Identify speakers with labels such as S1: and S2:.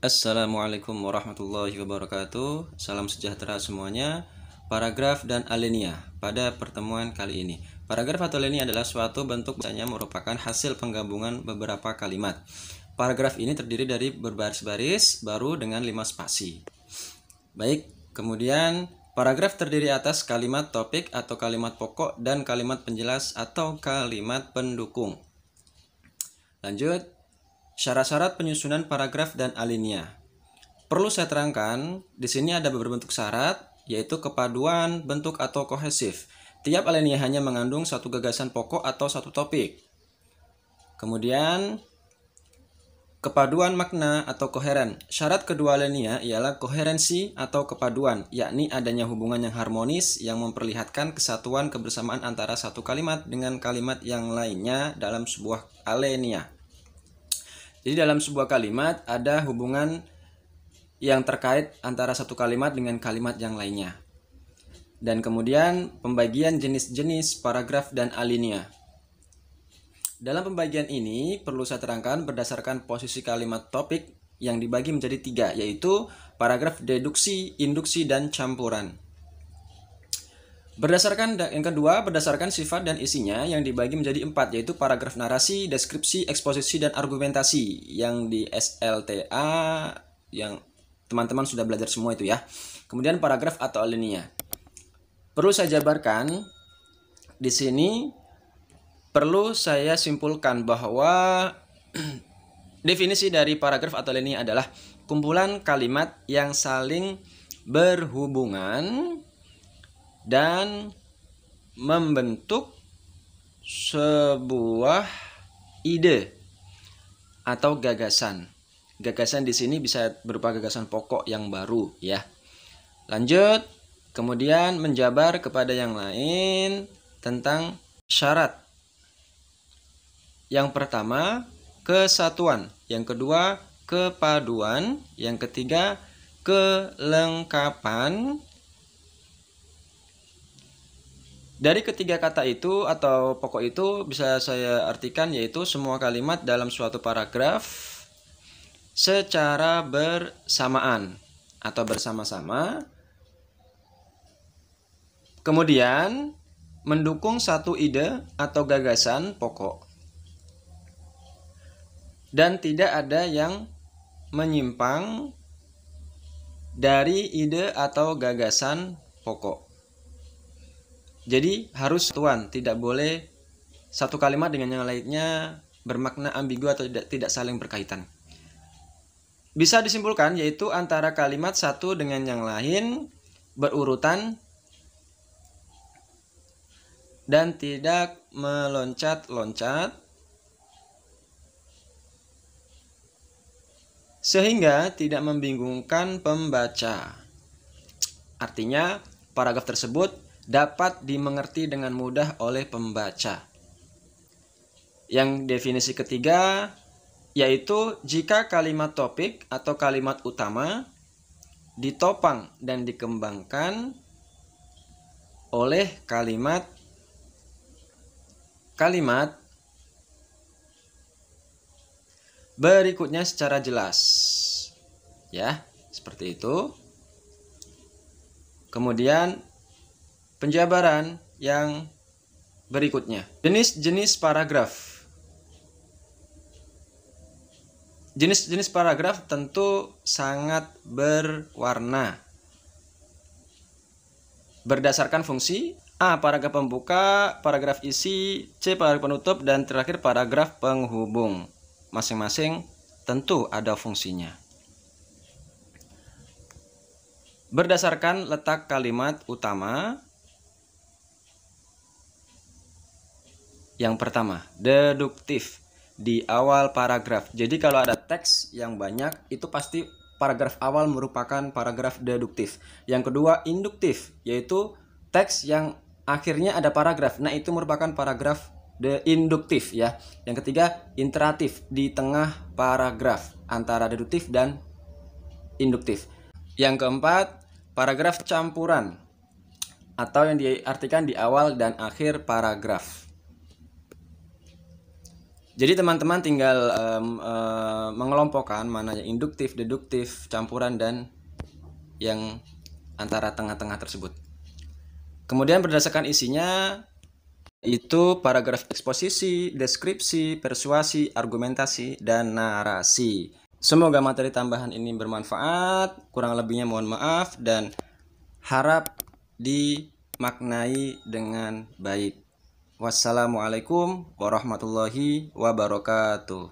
S1: Assalamualaikum warahmatullahi wabarakatuh. Salam sejahtera semuanya. Paragraf dan alinea pada pertemuan kali ini. Paragraf atau alinea adalah suatu bentuk bahasanya merupakan hasil penggabungan beberapa kalimat. Paragraf ini terdiri dari berbaris-baris baru dengan 5 spasi. Baik, kemudian paragraf terdiri atas kalimat topik atau kalimat pokok dan kalimat penjelas atau kalimat pendukung. Lanjut. Syarat-syarat penyusunan paragraf dan alinea. Perlu saya terangkan, di sini ada beberapa bentuk syarat, yaitu kepaduan, bentuk atau kohesif. Tiap alinea hanya mengandung satu gagasan pokok atau satu topik. Kemudian, kepaduan makna atau koheren. Syarat kedua alinea ialah koherensi atau kepaduan, yakni adanya hubungan yang harmonis yang memperlihatkan kesatuan kebersamaan antara satu kalimat dengan kalimat yang lainnya dalam sebuah alinea. Jadi dalam sebuah kalimat ada hubungan yang terkait antara satu kalimat dengan kalimat yang lainnya. Dan kemudian pembagian jenis-jenis paragraf dan alinea. Dalam pembagian ini perlu saya terangkan berdasarkan posisi kalimat topik yang dibagi menjadi 3, yaitu paragraf deduksi, induksi, dan campuran. Yang kedua, berdasarkan sifat dan isinya yang dibagi menjadi 4, yaitu paragraf narasi, deskripsi, eksposisi, dan argumentasi. Yang di SLTA yang teman-teman sudah belajar semua itu ya. Kemudian paragraf atau alinea. Perlu saya jabarkan di sini, perlu saya simpulkan bahwa definisi dari paragraf atau alinea adalah kumpulan kalimat yang saling berhubungan dan membentuk sebuah ide atau gagasan. Gagasan di sini bisa berupa gagasan pokok yang baru ya. Lanjut, kemudian menjabar kepada yang lain tentang syarat. Yang pertama, kesatuan. Yang kedua, kepaduan. Yang ketiga, kelengkapan. Dari ketiga kata itu atau pokok itu bisa saya artikan yaitu semua kalimat dalam suatu paragraf secara bersamaan atau bersama-sama, kemudian mendukung satu ide atau gagasan pokok, dan tidak ada yang menyimpang dari ide atau gagasan pokok. Jadi harus satuan, tidak boleh satu kalimat dengan yang lainnya bermakna ambigu atau tidak saling berkaitan. Bisa disimpulkan yaitu antara kalimat satu dengan yang lain berurutan dan tidak meloncat-loncat sehingga tidak membingungkan pembaca. Artinya paragraf tersebut dapat dimengerti dengan mudah oleh pembaca. Yang definisi ketiga yaitu jika kalimat topik atau kalimat utama ditopang dan dikembangkan oleh kalimat berikutnya secara jelas. Ya, seperti itu. Kemudian penjabaran yang berikutnya. Jenis-jenis paragraf. Jenis-jenis paragraf tentu sangat berwarna. Berdasarkan fungsi A. Paragraf pembuka, paragraf isi, C. Paragraf penutup, dan terakhir paragraf penghubung. Masing-masing tentu ada fungsinya. Berdasarkan letak kalimat utama. Yang pertama, deduktif di awal paragraf. Jadi kalau ada teks yang banyak, itu pasti paragraf awal merupakan paragraf deduktif. Yang kedua, induktif, yaitu teks yang akhirnya ada paragraf. Nah, itu merupakan paragraf induktif ya. Yang ketiga, interatif di tengah paragraf antara deduktif dan induktif. Yang keempat, paragraf campuran atau yang diartikan di awal dan akhir paragraf. Jadi teman-teman tinggal mengelompokkan mana yang induktif, deduktif, campuran, dan yang antara tengah-tengah tersebut. Kemudian berdasarkan isinya itu paragraf eksposisi, deskripsi, persuasi, argumentasi, dan narasi. Semoga materi tambahan ini bermanfaat. Kurang lebihnya mohon maaf dan harap dimaknai dengan baik. Wassalamualaikum warahmatullahi wabarakatuh.